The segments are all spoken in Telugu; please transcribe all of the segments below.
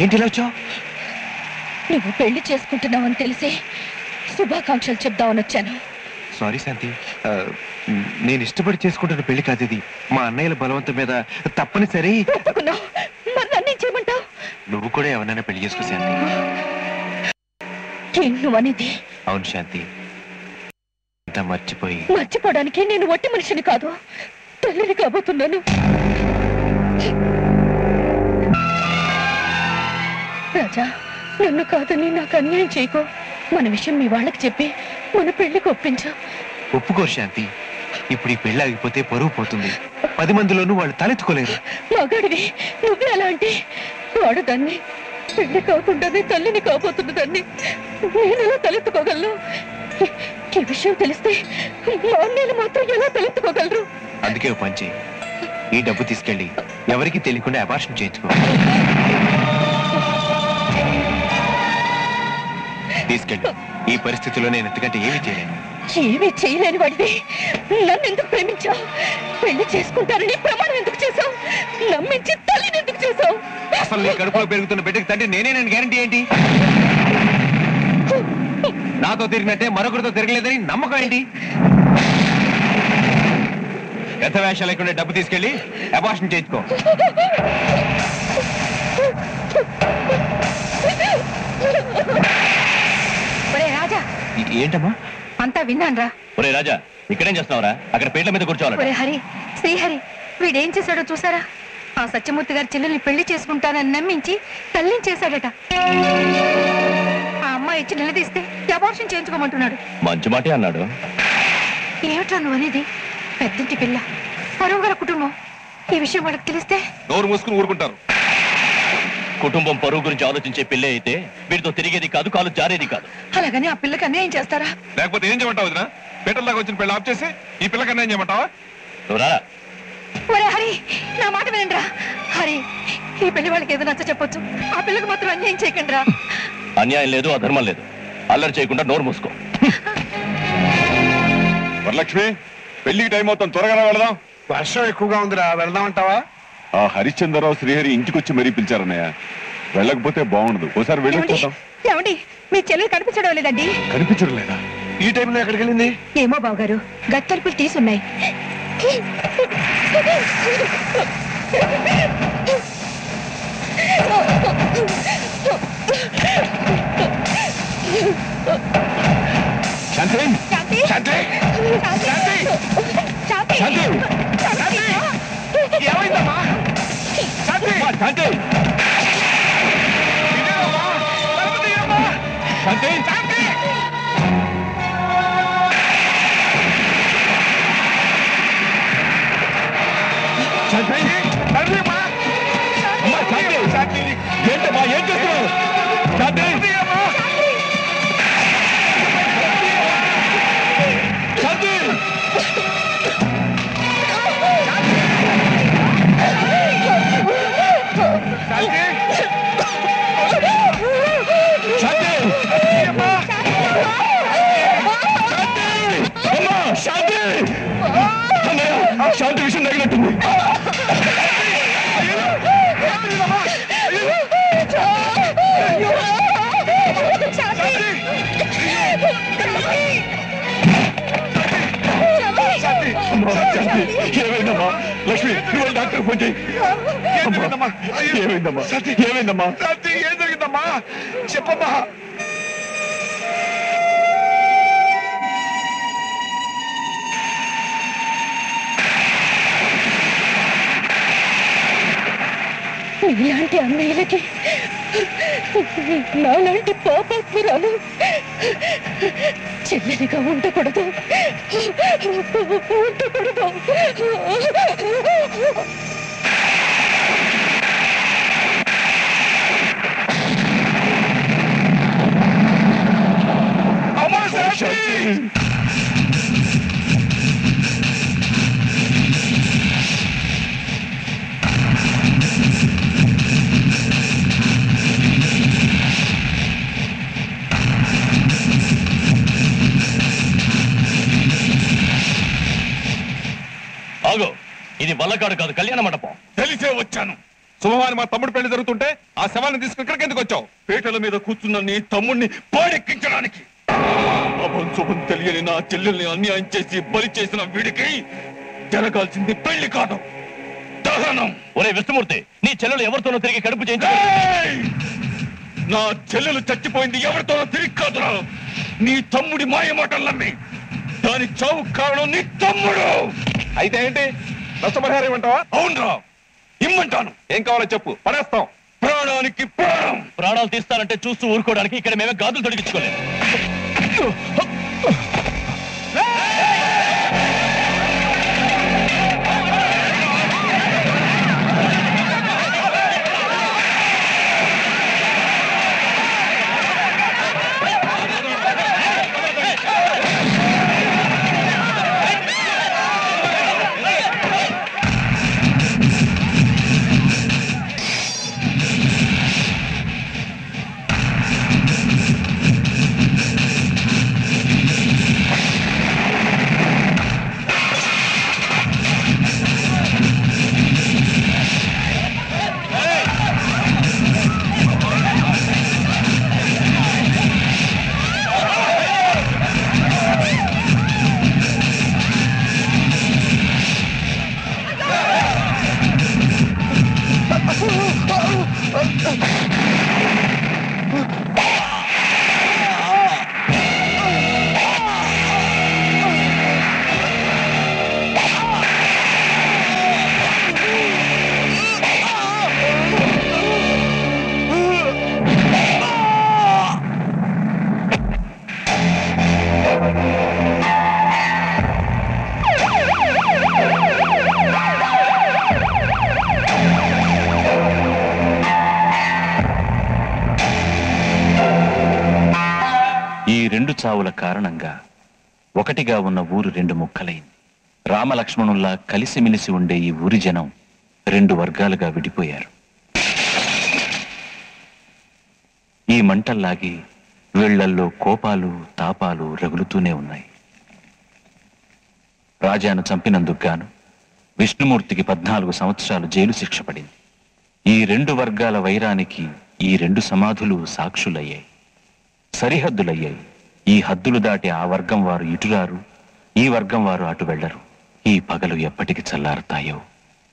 ఏంటి ఇలా వచ్చావు? నువ్వు పెళ్లి చేసుకుంటున్నావని తెలిసి శుభాకాంక్షలు చెప్దామని వచ్చాను. సారీ శాంతి, నేను ఇష్టపడి చేసుకుంటున్న పెళ్లి కాదు ఇది. మా అన్నయ్యల బలవంతం మీద తప్పనిసరి. మరి నన్ను ఏం చేయమంటావు? నువ్వు కూడా ఎవరైనా పెళ్లి చేసుకో శాంతి. నువ్వనేది? అవును శాంతి, అంతా మర్చిపోవడానికి నేను ఒట్టి మనిషిని కాదు, తల్లిని కాబోతున్నాను. రాజా, నన్ను కాదని నాకు అన్యాయం చేయకో. మన విషయం మీ వాళ్ళకి చెప్పి మన పెళ్లికి ఒప్పించు. ఒప్పుకోరు శాంతి. ఇప్పుడు ఈ పెళ్లి ఆగిపోతే పరువు పోతుంది. 10 మందిలోనూ వాళ్ళు తలెత్తుకోలేరు. మగాడివి నువ్వే అలా అంటే వాడదాన్ని, పెళ్లి కాకుండానే తల్లిని కాబోతున్నదాన్ని నేను ఎలా తలెత్తుకోగలను? ఈ విషయం తెలిస్తే మా అన్నయ్యలు మాత్రం ఎలా తలెత్తుకోగలరు? అందుకే ఓ పని చేయి, ఈ డబ్బు తీసుకెళ్ళి ఎవరికి తెలియకుండా అబార్షన్ చేయించుకో. తీసుకెళ్ళి. ఈ పరిస్థితిలో నేను ఎంతకంటే ఏమీ చేయలేను. ఏమీ చేయలేని వాడివి నన్ను ఎందుకు ప్రేమించావు? పెళ్లి చేసుకుంటారని ప్రమాణం ఎందుకు చేశావు? నమ్మించి తల్లిని ఎందుకు చేశావు? అసలు నీ కడుపులో పెరుగుతున్న బిడ్డకి తండ్రి నేనేనని గ్యారంటీ ఏంటి? నాతో తిరిగినట్టే మరొకరితో తిరగలేదని నమ్మకం ఏంటి? గత వేషాలు లేకుండా డబ్బు తీసుకెళ్ళి అబార్షన్ చేయించుకో. రాజా, ఏంటమ్మా? అంతా విన్నాను రా. ఒరే రాజా, ఇక్కడేం చేస్తున్నావురా? అక్కడ పేట్ల మీద కూర్చోవాలి. హరి, శ్రీహరి వీడేం చేశాడో చూసారా? ఆ సత్యమూర్తి గారి చెల్లెల్ని పెళ్లి చేసుకుంటానని నమ్మించి తల్లిని చేశాడట. ఆ అమ్మాయి ఇచ్చి నిలదీస్తే అబార్షన్ చేయించుకోమంటున్నాడు. మంచి మాటే అన్నాడు. ఏమిట్రా నువ్వు అనేది? పెద్దంటి పిల్ల, పరువు గల కుటుంబం. ఈ విషయం వాళ్ళకి తెలిస్తే నోరు మూసుకుని ఊరుకుంటారు. కుటుంబం పరువు గురించి ఆలోచించే పిల్లే అయితే వీటితో తిరిగేది కాదు, కాలు జారేది కాదు. అలాగని ఆ పిల్లకి అన్యాయం చేస్తారా? లేకపోతే ఏం చేయమంటావు వదినా? పేటల్లాగా వచ్చిన పెళ్లి ఆఫ్ చేసి ఈ పిల్లకి అన్యాయం చేయమంటావా? ఒరే హరి, నా మాట వినండిరా. హరి, ఈ పెళ్లి వాళ్ళకి ఏదో నచ్చ చెప్పొచ్చు, ఆ పిల్లకి మాత్రం అన్యాయం చేయకండి రా. అన్యాయం లేదు, అధర్మం లేదు. అల్లరి చేయకుండా నోరు మూసుకో. వరలక్ష్మి, పెళ్లికి టైం అవుతాం, త్వరగా వెళదాం. వర్షం ఎక్కువగా ఉందిరా, వెళ్దామంటావా? ఆ హరిశ్చంద్రరావు శ్రీహరి ఇంటికి వచ్చి మరీ పిలిచారన్నయ్య. వెళ్ళకపోతే బాగుండదు, ఒకసారి వెళ్ళిపోతాం. ఏమండి, మీ చెల్లెలు కనిపించడం లేదండి. కనిపించడం లేదా? ఈ టైంలో ఎక్కడికి వెళ్ళింది? ఏమో బావగారు, గత్తలుపులు తీసున్నాయి. శాంతి, శాంతి, శాంతి, ఏమైందమ్మా? శాంతి, శాంతి, శాంతి, శాంతి, ఏంటమ్మా, ఏం చేస్తున్నావు? శాంతి, శాంతి, శాంతి విషయం తగినట్టుంది. ఏమైందమ్మా? లక్ష్మి, నువ్వు డాక్టర్ ఫోన్ చేయి. ఏమైందమ్మా? ఏమైందమ్మా? ఏం జరిగిందమ్మా? చెప్పమ్మా. ఇలాంటి అన్నయ్యలకి నాలాంటి పాపాత్మురాలు చెల్లెలిగా ఉండకూడదు. ఆగో, ఇది వల్లకాడు కాదు, కళ్యాణ మండపం. తెలిసే వచ్చాను. శుభమాని మా తమ్ముడు పెళ్లి జరుగుతుంటే ఆ శవాన్ని తీసుకుని ఇక్కడికి ఎందుకు వచ్చావు? పీటల మీద కూర్చున్న నీ తమ్ముడిని పాడెక్కించడానికి. అభం శుభం తెలియని నా చెల్లెల్ని అన్యాయం చేసి బలి చేసిన వీడికి జరగాల్సింది పెళ్లి కాదు, దహనం. ఒరే విష్ణుమూర్తి, నీ చెల్లెలు ఎవరితోనో తిరిగి కడుపు చేయించు. నా చెల్లెలు చచ్చిపోయింది ఎవరితోనో తిరిగి కాదురా, నీ తమ్ముడి మాయ మాటలు నమ్మి. దాని చావు కారణం నీ తమ్ముడు. అయితే ఏంటి, నష్టపరిహారం ఇవ్వమంటావా? అవునరా, ఇమ్మంటాను. ఏం కావాలో చెప్పు, పడేస్తాం. ప్రాణానికి ప్రాణం. ప్రాణాలు తీస్తానంటే చూస్తూ ఊరుకోవడానికి ఇక్కడ మేమే గాజులు తొడిగించుకోలేదు. చావుల కారణంగా ఒకటిగా ఉన్న ఊరు రెండు ముక్కలైంది. రామలక్ష్మణుల్లా కలిసిమెలిసి ఉండే ఈ ఊరి జనం రెండు వర్గాలుగా విడిపోయారు. ఈ మంటల్లాగి వీళ్లల్లో కోపాలు తాపాలు రగులుతూనే ఉన్నాయి. రాజాను చంపినందుకు గాను విష్ణుమూర్తికి 14 సంవత్సరాలు జైలు శిక్ష పడింది. ఈ రెండు వర్గాల వైరానికి ఈ రెండు సమాధులు సాక్షులయ్యాయి, సరిహద్దులయ్యాయి. ఈ హద్దులు దాటి ఆ వర్గం వారు ఇటురారు, ఈ వర్గం వారు అటు వెళ్లరు. ఈ పగలు ఎప్పటికి చల్లారుతాయో,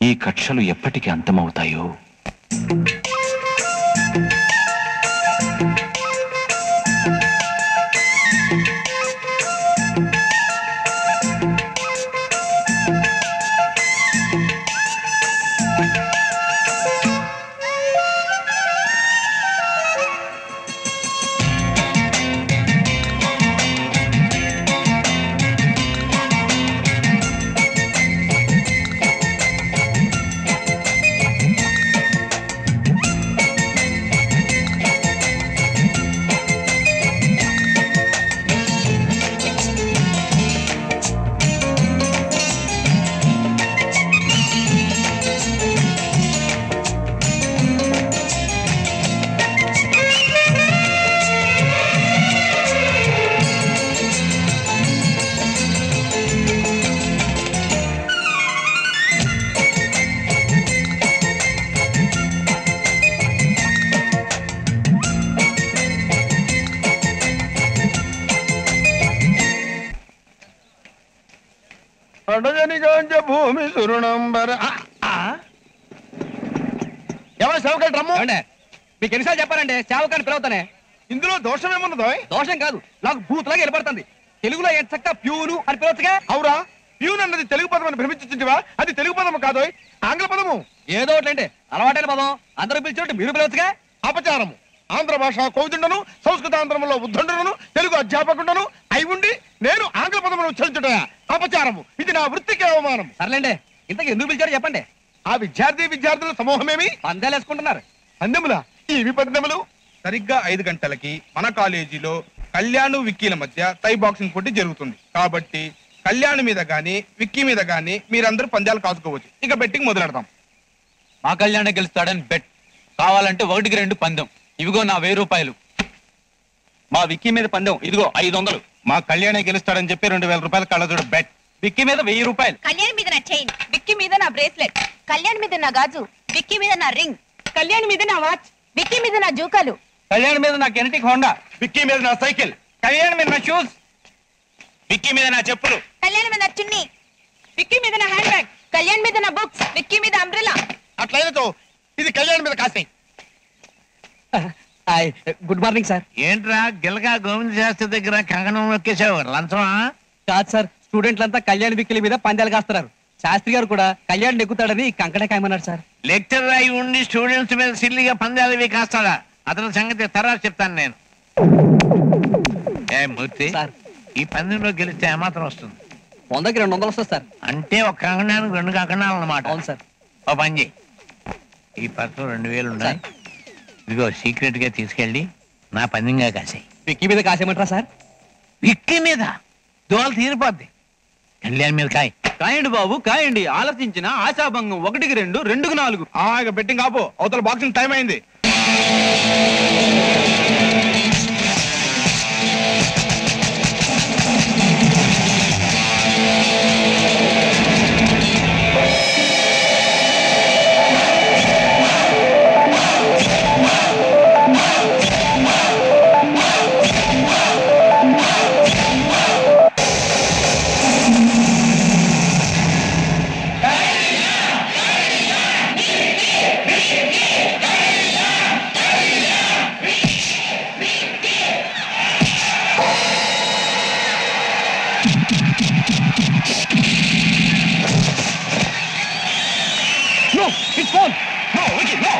ఈ కక్షలు ఎప్పటికి అంతమవుతాయో. భూమి సురుణంబర ఎవరు సేవకాలు రమ్ము. మీకు ఎన్నిసార్లు చెప్పారండి సేవకాన్ని పిలవుతానే. ఇందులో దోషం ఏమున్నదో? దోషం కాదు, నాకు భూతులాగా వెళ్ళబడుతుంది. తెలుగులో ఎంత చక్క ప్యూను అని పిలవచ్చుగా. అవురా, ప్యూన్ అన్నది తెలుగు పదం అని భ్రమించుంటివా? అది తెలుగు పదము కాదు, ఆంగ్ల పదము. ఏదో ఒకటి అలవాటైన పదం, అందరూ పిలిచినట్టు మీరు పిలవచ్చుగా. అపచారము. ఆంధ్ర భాష కౌదుండను, సంస్కృతాంధ్రములో ఉద్దండును, తెలుగు అధ్యాపకుండను అయి ఉండి నేను ఆంగ్ల పదమును ఉచ్చరించుటయా అపచారము. ఇది నా వృత్తికి అవమానం. సర్లేండి, ఇంతకు ఎందుకు పిలిచారో చెప్పండి. ఆ విద్యార్థుల సమూహమేమి పందాలు వేసుకుంటున్నారు. పందెములా? ఇవి పందెములు. సరిగ్గా 5 గంటలకి మన కాలేజీలో కళ్యాణ్ విక్కీల మధ్య టై బాక్సింగ్ పోటీ జరుగుతుంది. కాబట్టి కళ్యాణ్ మీద గానీ విక్కీ మీద గానీ మీరందరూ పందాలు కాసుకోవచ్చు. ఇక బెట్టింగ్ మొదలెడతాం. మా కళ్యాణ్ గెలుస్తాడని బెట్. కావాలంటే 1కి 2 పందెం. ఇవిగో నా 1000 రూపాయలు. మా విక్కీ మీద పందెం ఇదిగో 500. మా కళ్యాణ్ గెలుస్తాడని చెప్పి 2000 రూపాయలు కళ్ళజోడు బెట్. విక్కీ మీద 1000 రూపాయలు. కళ్యాణ్ మీద నా చైన్, విక్కీ మీద నా బ్రేస్లెట్, కళ్యాణ్ మీద నా గాజు, విక్కీ మీద నా రింగ్, కళ్యాణ్ మీద నా వాచ్, విక్కీ మీద నా జూకాలు, కళ్యాణ్ మీద నా కెనటిక్ హోండా, విక్కీ మీద నా సైకిల్, కళ్యాణ్ మీద నా షూస్, విక్కీ మీద నా చెప్పులు, కళ్యాణ్ మీద నా చున్నీ, విక్కీ మీద నా హ్యాండ్ బ్యాగ్, కళ్యాణ్ మీద నా బుక్స్, విక్కీ మీద అంబ్రెలా. అట్లయినతో ఇది కళ్యాణ్ మీద కాస్తాయి. Good morning sir. ఏంట్రా గిలగా గోవింద శాస్త్రి దగ్గర కంకణం నొక్కేసావు, లంచమా? కాదు సార్, స్టూడెంట్లంతా కళ్యాణ్ విక్కీల మీద పందాలు కాస్తున్నారు. శాస్త్రి గారు కూడా కళ్యాణ్ నెగ్గుతాడని కంకణ కాయమన్నారు సార్. లెక్చర్ అయి ఉండి స్టూడెంట్స్ మీద సిల్లిగా పందాలు ఇవి కాస్తాడా? అతని సంగతి తర్వాత చెప్తాను నేను. ఏ మూర్తి, ఈ పందెంలో గెలిస్తే ఏమాత్రం వస్తుంది? 100కి 200 వస్తుంది సార్. అంటే ఒక కంకణానికి 2 కంకణాలు అన్నమాట. అవును సార్. ఓ పని చేయి, ఈ పర్సు 2000 ఉన్నాయి, ఇదిగో సీక్రెట్ గా తీసుకెళ్ళి నా పందెంగా కాసాయి. విక్కీ మీద కాసేయమంటారా సార్? విక్కీ మీద దోలు తీరిపోద్ది, కళ్యాణ్ మీద కాయ. కాయండి బాబు కాయండి, ఆలోచించిన ఆశాభంగం 1కి 2, 2కి 4. ఇక బెట్టింగ్ ఆపు, అవతల బాక్సింగ్ టైం అయింది. No, it's gone. No, Vicky, no.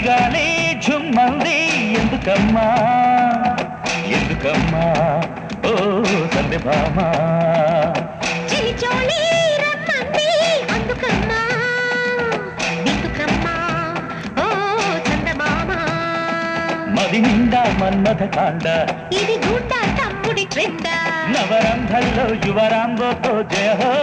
చలిగాలి ఝుమ్మంది ఎందుకమ్మా ఎందుకమ్మా ఓ సందెభామా చిలిచోళి రమ్మంది అందుకమ్మా ఎందుకమ్మా ఓ చందమామ మది నిండా మన్మథ కాండ ఇది గుండా తమ్ముడి ట్రెండ నవరంభల్లో యువరాంబోతో జయ హో